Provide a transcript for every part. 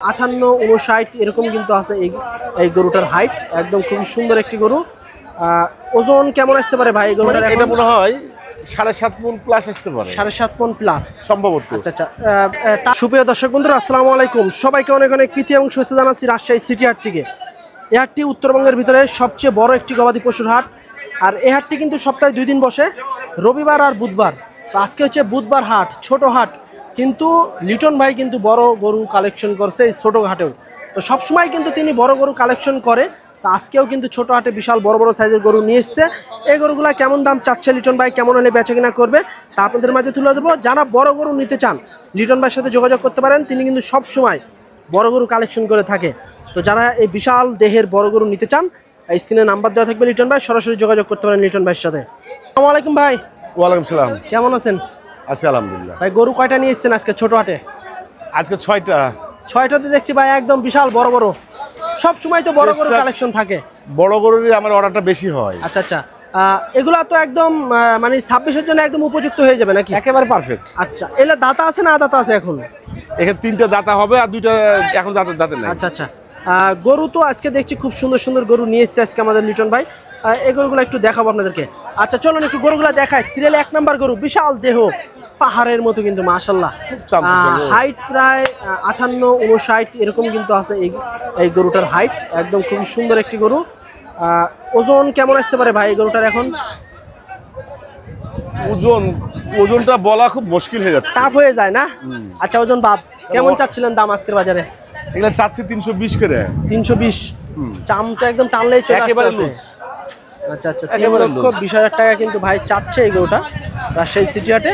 58-59 এরকম কিন্তু আছে এই গরুটার হাইট একদম খুব সুন্দর একটি গরু। ওজন কেমন আসতে পারে ভাই গরুটার? এটা মনে হয় 7.5 মণ প্লাস আসতে পারে। 7.5 মণ প্লাস সম্ভবত। আচ্ছা আচ্ছা। সুপ্রিয় দর্শক বন্ধুরা আসসালামু আলাইকুম, সবাইকে অনেক অনেক প্রীতি এবং শুভেচ্ছা জানাচ্ছি রাজশাহী সিটি হাট থেকে। এই হাটটি উত্তরবঙ্গের ভিতরে সবচেয়ে বড় একটি গবাদি পশুর হাট। আর এই হাটটি কিন্তু সপ্তাহে 2 দিন বসে, রবিবার আর বুধবার। তো আজকে হচ্ছে বুধবার হাট, ছোট হাট, কিন্তু লিটন ভাই কিন্তু বড় গরু কালেকশন করছে এই ছোট হাটেও। তো সবসময় কিন্তু তিনি বড় গরু কালেকশন করে, তো আজকেও কিন্তু ছোট হাটে বিশাল বড় বড় সাইজের গরু নিয়ে এসছে। এই গরুগুলা কেমন দাম চাচ্ছে লিটন ভাই, কেমন হলে বেচা কিনা করবে তা আপনাদের মাঝে তুলে ধরবো। যারা বড় গরু নিতে চান লিটন ভাইয়ের সাথে যোগাযোগ করতে পারেন, তিনি কিন্তু সব সময় বড় গরু কালেকশন করে থাকে। তো যারা এই বিশাল দেহের বড় গরু নিতে চান, স্ক্রিনে নাম্বার দেওয়া থাকবে লিটন ভাই, সরাসরি যোগাযোগ করতে পারেন লিটন ভাইয়ের সাথে। আসসালামু আলাইকুম ভাই। ওয়ালাইকুম সালাম। কেমন আছেন? আছি আলহামদুলিল্লাহ। ভাই গরু কয়টা নিয়ে এসেছেন আজকে ছোট হাটে? আজকে 6টা। 6টাতে দেখছি ভাই একদম বিশাল বড় বড়। সব সময় তো বড় গরু কালেকশন থাকে। বড় গরুরই আমার অর্ডারটা বেশি হয়। আচ্ছা আচ্ছা। এগুলা তো একদম মানে 26-এর জন্য একদম উপযুক্ত হয়ে যাবে নাকি? একেবারে পারফেক্ট। আচ্ছা, এলা দাতা আছে না আদাতা আছে এখন? এখানে 3টা দাতা হবে আর 2টা এখন দাঁতে নাই। আচ্ছা আচ্ছা। গরু তো আজকে দেখছি খুব সুন্দর সুন্দর গরু নিয়ে এসেছে আজকে আমাদের লিটন ভাই। এই গরুগুলো একটু দেখাবো আপনাদেরকে। আচ্ছা চলুন একটু গরুগুলো দেখায়। সিরিয়ালে 1 নাম্বার গরু, বিশাল দেহ, পাহাড়ের মতো কিন্তু মাশাআল্লাহ। হাইট প্রায় 58-59 এরকম কিন্তু আছে এই গরুটার হাইট একদম খুব সুন্দর একটি গরু। ওজন কেমন আসতে পারে ভাই এই গরুটার এখন? ওজনটা বলা খুব মুশকিল হয়ে যাচ্ছে, টাফ হয়ে যায় না? আচ্ছা ওজন বাদ কেমন চাচ্ছিলেন দাম আজকের বাজারে? এগুলা চাচ্ছি 320 করে। 320? চামটা একদম টানলেই চলে একেবারে আসছে। আচ্ছা আচ্ছা। 3,20,000 টাকা কিন্তু ভাই চাচ্ছে এই গরুটা রাজশাহী সিটি হাটে।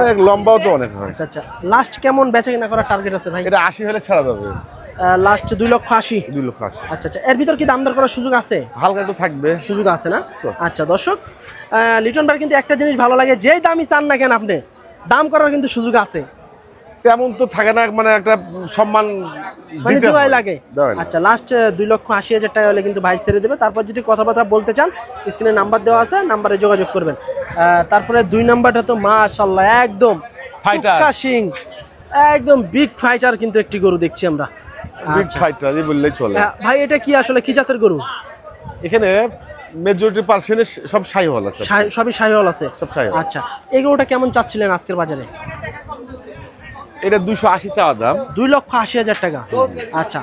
অনেক লম্বাও তো অনেক হয়। আচ্ছা আচ্ছা। লাস্ট কেমন বেচা কিনা করার টার্গেট আছে ভাই? এটা 80 হলে ছাড়া যাবে। লাস্ট 2,80,000। 2,80,000। আচ্ছা আচ্ছা। এর ভিতর কি দাম দর করার সুযোগ আছে? হালকা একটু থাকবে, সুযোগ আছে না? আচ্ছা দর্শক, লিটন ভাই কিন্তু একটা জিনিস ভালো লাগে, যেই দামই চান না কেন আপনি দাম করার কিন্তু সুযোগ আছে। তেমন তো থাকে না, মানে একটা সম্মান দিতে হয় লাগে। আচ্ছা লাস্ট 2,80,000 টাকা হলে কিন্তু ভাই ছেড়ে দেবে। তারপর যদি কথাবার্তা বলতে চান স্ক্রিনে নাম্বার দেওয়া আছে, নাম্বারে যোগাযোগ করবেন। তারপরে 2 নাম্বারটা তো মাশাআল্লাহ একদম ফাইটার সিং, একদম বিগ ফাইটার কিন্তু একটি গরু দেখছি আমরা। বিগ ফাইটার এই বললেই চলে ভাই। এটা কি আসলে কি জাতের গরু? এখানে মেজরিটি পার্সেন্টেজ সব শাহিওয়াল আছে। সবই শাহিওয়াল আছে, সব শাহিওয়াল। আচ্ছা এই গরুটা কেমন চাচ্ছিলেন আজকের বাজারে? এটা 280 চাওয়া দাম। 2,80,000 টাকা। আচ্ছা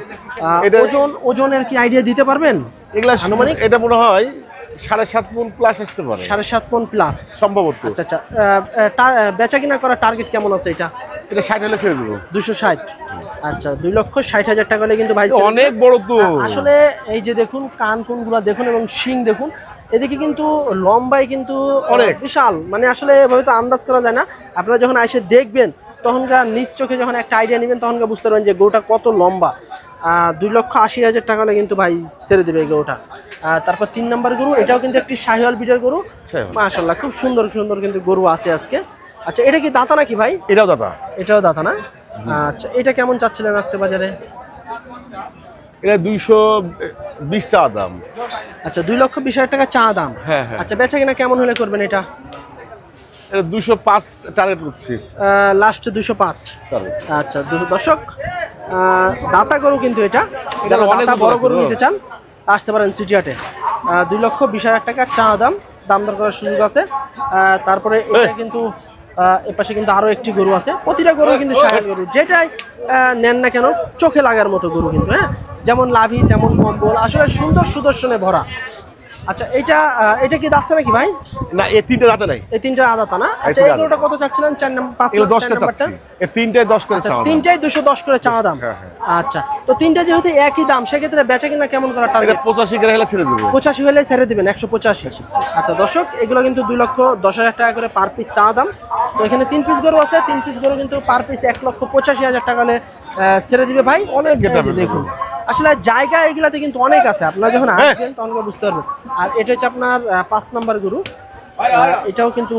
ওজনের কি আইডিয়া দিতে পারবেন? এগুলা আনুমানিক এটা মনে হয় 7.5 মণ প্লাস আসতে পারে। 7.5 মণ প্লাস সম্ভবত। আচ্ছা আচ্ছা। বেচা কিনা করার টার্গেট কেমন আছে এটা? এটা 60 হলে ছেড়ে দেব। 260? আচ্ছা 2,60,000 টাকা হলে কিন্তু ভাই অনেক বড় তো। আসলে এই যে দেখুন কান কোনগুলো দেখুন এবং শিং দেখুন, এদিকে কিন্তু লম্বাই কিন্তু অনেক বিশাল, মানে আসলে এভাবে তো আন্দাজ করা যায় না। আপনারা যখন এসে দেখবেন তখনকার নিজ চোখে যখন একটা আইডিয়া নেবেন তখনকার বুঝতে পারবেন যে গরুটা কত লম্বা। 2,80,000 টাকা হলে কিন্তু ভাই ছেড়ে দেবে এই গরুটা। তারপর 3 নাম্বার গরু, এটাও কিন্তু একটি শাহিওয়াল ব্রিডের গরু মাশাআল্লাহ, খুব সুন্দর সুন্দর কিন্তু গরু আছে আজকে। আচ্ছা এটা কি দাতা নাকি ভাই? এটাও দাতা। এটাও দাতা না? আচ্ছা এটা কেমন চাচ্ছিলেন আজকে বাজারে? এটা 220 চা দাম। আচ্ছা 2,20,000 টাকা চা দাম। হ্যাঁ। আচ্ছা বেচা কিনা কেমন হলে করবেন এটা? এটা 205 টার্গেট করছি। Last 205 target. আচ্ছা দর্শক, দাতা গরু কিন্তু এটা, যারা দাতা বড় গরু নিতে চান আসতে পারেন সিটি হাটে। 2,20,000 টাকা চা দাম, দাম দর করার সুযোগ আছে। তারপরে এটা কিন্তু এপাশে কিন্তু আরো একটি গরু আছে। প্রতিটা গরু কিন্তু শাহিওয়াল গরু, যেটাই নেন না কেন চোখে লাগার মতো গরু কিন্তু। হ্যাঁ, যেমন লাভি তেমন কম্বল, আসলে সুন্দর সুদর্শনে ভরা। আচ্ছা এটা কি দাঁতছে নাকি ভাই? না, এই 3টা দাঁতে নাই। এই 3টা আদাতা না? আচ্ছা এই গরুটা কত চাচ্ছিলেন? 4 নাম্বার 5 10 করে চাচ্ছি। এই 3টায় 10 করে চাওয়া দাম। 3টায় 210 করে চাওয়া দাম। আচ্ছা তো 3টা যেহেতু একই দাম, সেক্ষেত্রে বেচা কিনা কেমন করার টার্গেট? 85 করে হলে ছেড়ে দেব। 85 হলে ছেড়ে দিবেন। 185। আচ্ছা দর্শক, এগুলো কিন্তু 2,10,000 টাকা করে পার পিস চাওয়া দাম। তো এখানে 3 পিস গরু আছে, 3 পিস গরু কিন্তু পার পিস 1,85,000 টাকা হলে ছেড়ে দিবে ভাই। অনেক গেটা দেখুন আসলে জায়গা এগুলাতে কিন্তু অনেক আছে, আপনারা যখন আসবেন তখন বুঝতে পারবেন। আর এটা হচ্ছে আপনার 5 নাম্বার গরু। এটাও কিন্তু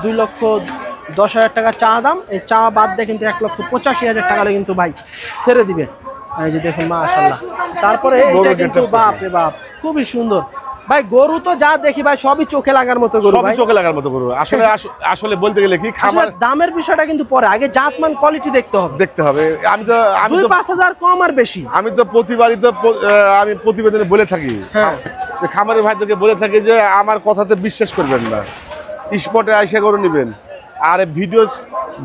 2,10,000 টাকা চা দাম। এই চা বাদ দিয়ে কিন্তু 1,85,000 টাকা হলে কিন্তু ভাই ছেড়ে দিবে। এই যে দেখুন মাশাআল্লাহ। তারপরে এটা কিন্তু বাপ রে বাপ খুবই সুন্দর। ভাই গরু তো যা দেখি ভাই সবই চোখে লাগার মতো গরু, সবই চোখে লাগার মতো গরু। আসলে আসলে বলতে গেলে কি খামার দামের বিষয়টা কিন্তু পরে, আগে জাতমান কোয়ালিটি দেখতে হবে। আমি তো 2-5 কম আর বেশি। আমি তো প্রতিবারই তো আমি প্রতিবেদনে বলে থাকি, যে খামারের ভাইদেরকে বলে থাকি যে আমার কথাতে বিশ্বাস করবেন না, স্পটে আইসা গরু নেবেন। আর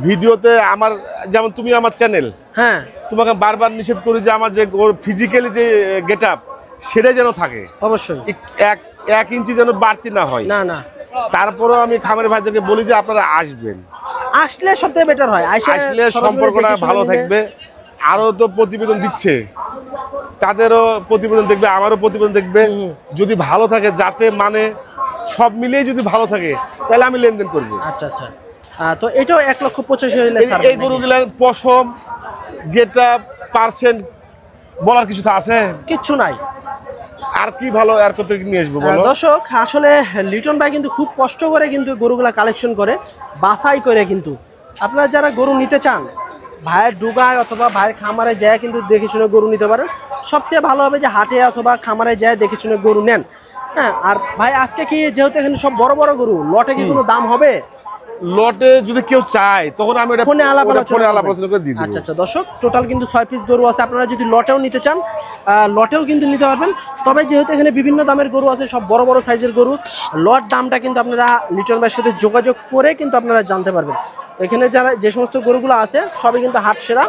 ভিডিওতে আমার, যেমন তুমি আমার চ্যানেল, হ্যাঁ তোমাকে বারবার নিষেধ করি যে আমার যে ফিজিক্যালি যে গেট আপ সেটাই যেন থাকে, অবশ্যই 1 ইঞ্চি যেন বাড়তি না হয়। না তারপরেও আমি খামারের ভাইদেরকে বলি যে আপনারা আসলে সবথেকে বেটার হয়, আসলে সম্পর্কটা ভালো থাকবে। আরো তো প্রতিবেদন দিচ্ছে, তাদেরও প্রতিবেদন দেখবে, আমারও প্রতিবেদন দেখবে। যদি ভালো থাকে, যাতে মানে সব মিলিয়ে যদি ভালো থাকে, তাহলে আমি লেনদেন করবো। আচ্ছা আচ্ছা, তো এটাও 1,85,000 হইলে এই গরুগুলার পশম, গেট আপ, পার্সেন্ট বলার কিছু আছে? কিচ্ছু নাই। আর কি ভালো আর কত নিয়ে আসবো বলো? দর্শক, আসলে লিটন ভাই কিন্তু খুব কষ্ট করে কিন্তু গরুগুলা কালেকশন করে, বাছাই করে। কিন্তু আপনারা যারা গরু নিতে চান, ভাইয়ের ডুগায় অথবা ভাইয়ের খামারে যায় কিন্তু দেখে শুনে গরু নিতে পারেন। সবচেয়ে ভালো হবে যে হাটে অথবা খামারে যায় দেখে শুনে গরু নেন। হ্যাঁ, আর ভাই আজকে কি যেহেতু এখানে সব বড় বড় গরু, লটে কি কোনো দাম হবে? লটে যদি কেউ চায় তখন আমি এটা ফোনে আলাপ আলোচনা করে দিই। আচ্ছা আচ্ছা দর্শক, টোটাল কিন্তু 6 পিস গরু আছে। আপনারা যদি লটেও নিতে চান, লটেও কিন্তু নিতে পারবেন। তবে যেহেতু এখানে বিভিন্ন দামের গরু আছে, সব বড় বড় সাইজের গরু, লট দামটা কিন্তু আপনারা লিটন ভাইয়ের সাথে যোগাযোগ করে কিন্তু আপনারা জানতে পারবেন। এখানে যারা যে সমস্ত গরুগুলো আছে সবই কিন্তু হাট সেরা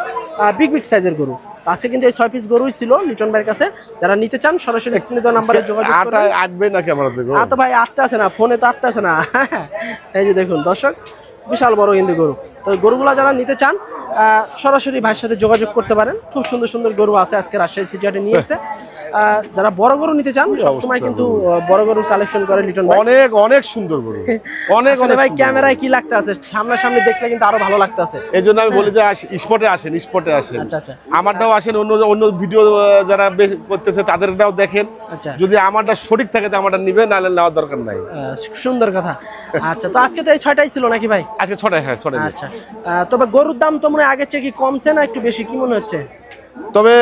বিগ সাইজের গরু। আজকে কিন্তু এই 6 পিস গরুই ছিল লিটন ভাইয়ের কাছে। যারা নিতে চান সরাসরি স্ক্রিনে দেওয়া নাম্বারে যোগাযোগ করবেন। আসবে নাকি আমার দেখো? তো ভাই আসতে আছে না, ফোনে তো আসতে আছে না। এই যে দেখুন দর্শক, বিশাল বড় কিন্তু গরু। তো গরুগুলো যারা নিতে চান সরাসরি ভাইয়ের সাথে যোগাযোগ করতে পারেন। খুব সুন্দর সুন্দর গরু আছে, আজকে রাজশাহী সিটি হাটে নিয়ে এসে। যারা বড় গরু নিতে চান, সবসময় কিন্তু বড় গরুর কালেকশন করে লিটন ভাই। অনেক অনেক সুন্দর গরু, অনেক অনেক ভাই ক্যামেরায় কি লাগতে আছে, সামনাসামনি দেখলে কিন্তু আরো ভালো লাগতে আছে। এই জন্য আমি বলি যে স্পটে আসেন। আচ্ছা আচ্ছা, আমারটাও আসেন, অন্য ভিডিও যারা করতেছে তাদেরটাও দেখেন। আচ্ছা, যদি আমারটা সঠিক থাকে তো আমারটা নিবেন, নাহলে নেওয়ার দরকার নাই। সুন্দর কথা। আচ্ছা, তো আজকে তো এই 6টাই ছিল নাকি ভাই? আজকে 6টায়, হ্যাঁ 6টায়। আচ্ছা, তবে গরুর দাম তো মনে হয় আগের চেয়ে কি কমছে না একটু বেশি, কি মনে হচ্ছে? তবে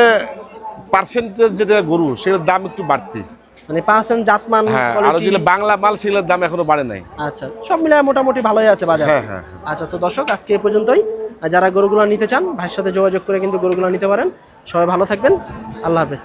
পার্সেন্টের যেটা গরু সেটার দাম একটু বাড়তি, মানে পার্সেন্ট জাতমান, আর যেগুলো বাংলা মাল সেগুলোর দাম এখনো বাড়ে নাই। আচ্ছা, সব মিলায় মোটামুটি ভালোই আছে বাজার। হ্যাঁ। আচ্ছা, তো দর্শক আজকে এই পর্যন্তই। যারা গরুগুলো নিতে চান ভাইয়ের সাথে যোগাযোগ করে কিন্তু গরুগুলো নিতে পারেন। সবাই ভালো থাকবেন, আল্লাহ হাফেজ।